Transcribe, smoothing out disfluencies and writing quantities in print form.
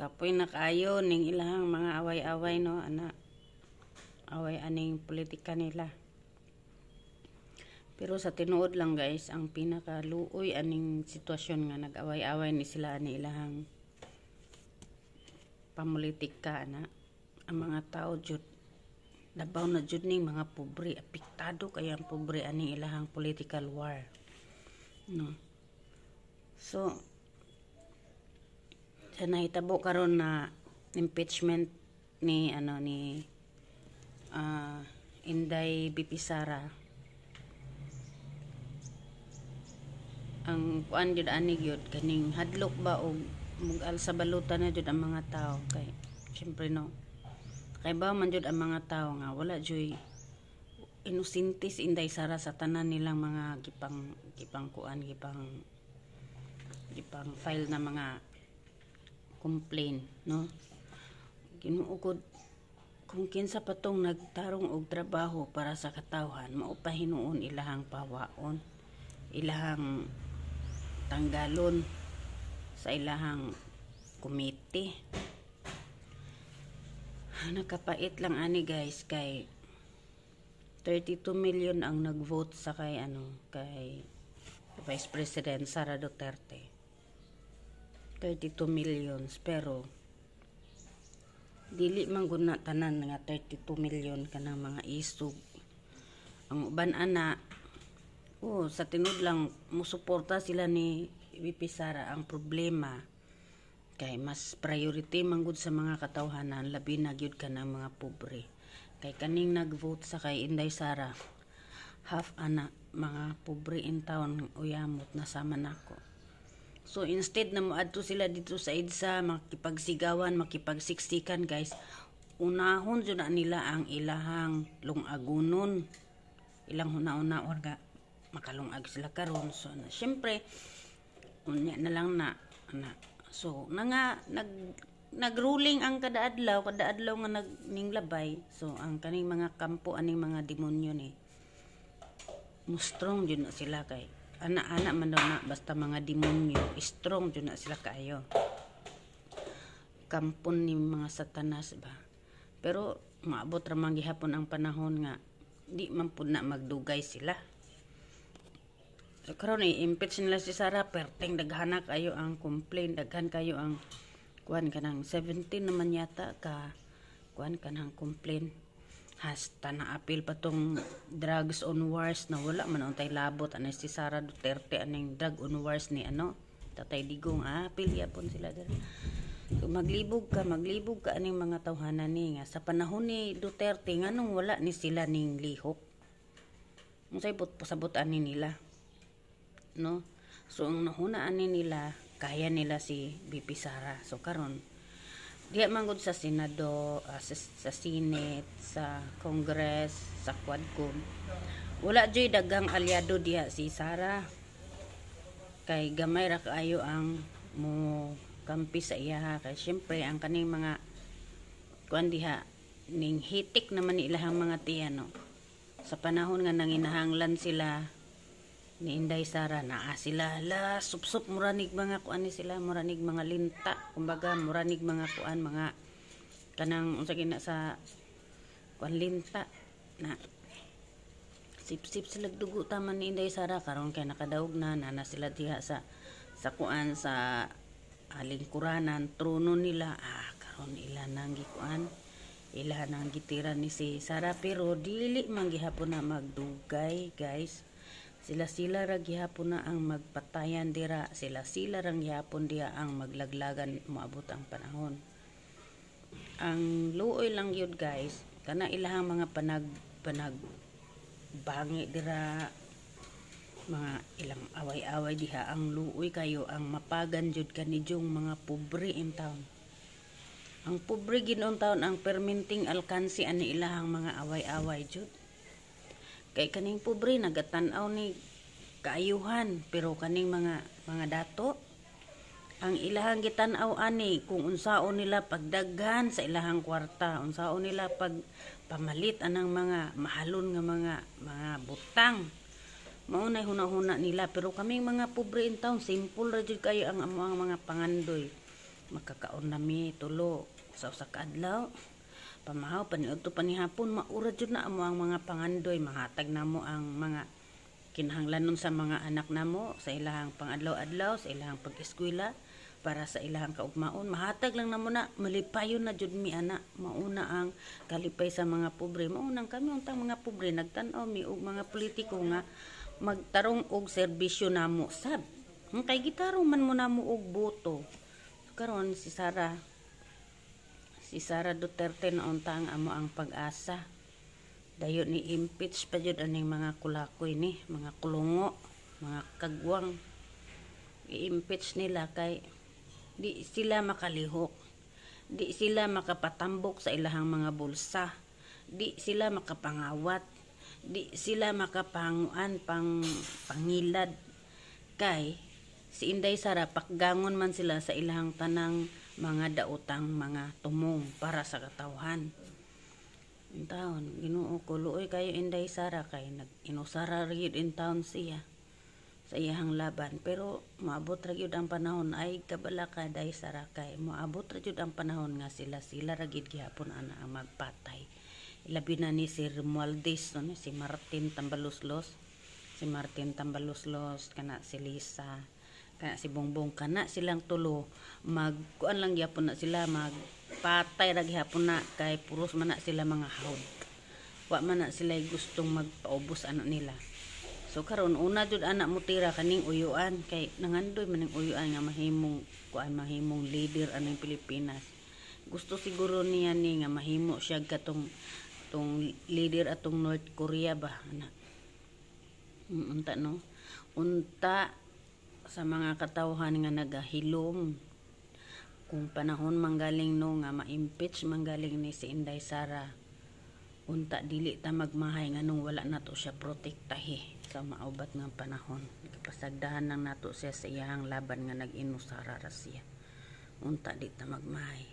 Kapoy na kaayo ning ilahang mga away-away no ana. Away aning politika nila. Pero sa tinuod lang guys, ang pinakaluoy aning sitwasyon nga nag-away-away ni sila ani ilahang pamulitika na ang mga tao jud labaw na jud ning mga pobre, apektado kay ang pobre ani ilahang political war. No. So sa nahitabo karon na impeachment ni Inday BP Sara, ang kuan jud ani gyud kaning hadlok ba og mugal sa balutan na jud ang mga tao kay syempre no kay ba man jud ang mga tao nga wala joy inusintis Inday Sara sa tanan nilang mga gipang file na mga complaint no. Ginuugod kung kinsa patong nagtarong og trabaho para sa katawhan mao pa hinuon ilahang pawaon, ilahang tanggalon sa ilahang komite. Nakapait lang ani guys kay 32 million ang nagvote sa kay Vice President Sara Duterte. 32 millions pero dili man gud na tanan nga 32 million kanang mga isog. Ang uban ana sa tinud lang musuporta sila ni VP Sara. Ang problema kay mas priority man gud sa mga katawhanan labi na gyud kanang mga pobre. Kay kaning nagvote sa kay Inday Sara half ana mga pobre in town uyamot na sama nako. So instead na moadto sila dito sa EDSA makipagsigawan, makipagsiksikan guys, unahon jud na nila ang ilahang lungagunon. Ilang huna-una orga makalungag sila karon. So syempre unya na lang na. So nagruling ang kada adlaw nga ning labay. So ang kaning mga kampo aning mga demonyo ni strong jud na sila kay ana-ana man daw na basta mga demonyo strong jud na sila kaayo. Kampon ni mga satanas ba. Pero maabot ra man gihapon ang panahon nga di man pud na magdugay sila. So karon impeach nila si Sara perteng daghan kayo ang complaint, daghan kayo ang kuan kanang 17 naman yata ka kuan kanang complaint. Hasta na apil pa tong drugs on wars na wala man untay labot ani si Sara Duterte aning drug on wars ni Tatay Digong apil yapon sila diri. So maglibog ka aning mga tawhanan ni nga sa panahon ni Duterte nganong wala ni sila ning lihok. Unsay pasabutan ni nila no. So ang nahunaan ni nila kaya nila si BP Sara. So karon diya manggod sa Senado, sa Senate, sa Congress, sa Quadcom. Wala joy dagang aliado diya si Sara. Kay gamay ra kaayo ang mo kampi sa iya. Kay syempre ang kaning mga kuan diha ning hitik naman ni ilahang mga tiyano. Sa panahon nga nanginahanglan sila ni Inday Sara naa sila sup muranig mga kuan ni sila, muranig mga linta, kumbaga muranig mga kuan mga kanang unsa gina sa kuan linta na sip sila dugo taman ni Inday Sara karon kay nakadaog na sila diha sa kuan sa lingkuranan trono nila karon ila nang gikuan ila nang gitiran ni si Sara pero dili man gihapon na magdugay guys. Sila ra gihapon na ang magpatayan dira, sila ra gihapon diha ang maglaglagan moabot ang panahon. Ang luoy lang yun guys, kana ilahang mga panag bangi dira, mga ilang away-away diha ang luoy kayo ang mapagan jud kanidyong mga pobre in town. Ang pobre ginon taon ang perminting alkansi ani ilahang mga away-away jud. Kay kaning pobre nagatan-aw ni kaayuhan pero kaning mga dato ang ilahang gitan-aw ani kung unsaon nila pagdaghan sa ilahang kwarta, unsaon nila pag pamalit anang mga mahalon nga mga butang. Mao nay huna-huna nila pero kaming mga pobre in town simple ra jud kayo ang mga pangandoy. makakaon nami tulo sa usa ka adlaw. Pamahaw paniudto panihapon maura jud na amo ang mga pangandoy, mahatag namo ang mga kinahanglanon sa mga anak namo sa ilahang pangadlaw-adlaw, sa ilahang pag-eskwela, para sa ilahang kaugmaon. Mahatag lang namo na, malipayon na jud mi ana. Mauna ang kalipay sa mga pobre. Maunang kami untang mga pobre nagtan-aw mi og mga politiko nga magtarong og serbisyo namo sab. Kay gitarong man mo namo og boto. Karon si Sara Duterte na untang amo ang pag-asa. Dayon ni impeach pa jud aning mga kulakoy ni, mga kulungo, mga kagwang. I-impeach nila kay di sila makalihok. Di sila makapatambok sa ilahang mga bulsa. Di sila makapangawat. Di sila makapanguan pangilad. Kay si Inday Sara pakgangon man sila sa ilahang tanang mga daotang mga tumong para sa katawhan. In taon, Ginoo ko luoy kayo Inday Sara kay nag-inusara gyud in taon siya sa iyang laban, pero maabot ra gyud ang panahon ay kabala ka Day Sara kay maabot ra gyud ang panahon nga sila ra gyud gihapon ana ang magpatay. Ilabi na ni si Romualdez no, si Martin Tambaloslos, kana si Lisa, kana si Bongbong, kana silang tulo magkuan lang gyapon na sila, magpatay ra gyapon na kay puros man na sila mga hawd. Wa man na sila gustong magpaubos ano nila. So karon una jud anak mo tira kaning uyuan kay nangandoy man ning uyuan nga mahimong leader aning Pilipinas. Gusto siguro niya ni nga mahimo siya katong leader atong North Korea ba ana. Unta no. Unta sa mga katawhan nga nagahilom kung panahon manggaling no nga ma-impeach manggaling ni si Inday Sara, unta dili ta magmahay nga nung wala nato siya protektahi sa maubat nga panahon. Pasagdahan lang nato siya sa iyang laban nga nag-inusara ra siya. Unta di ta magmahay.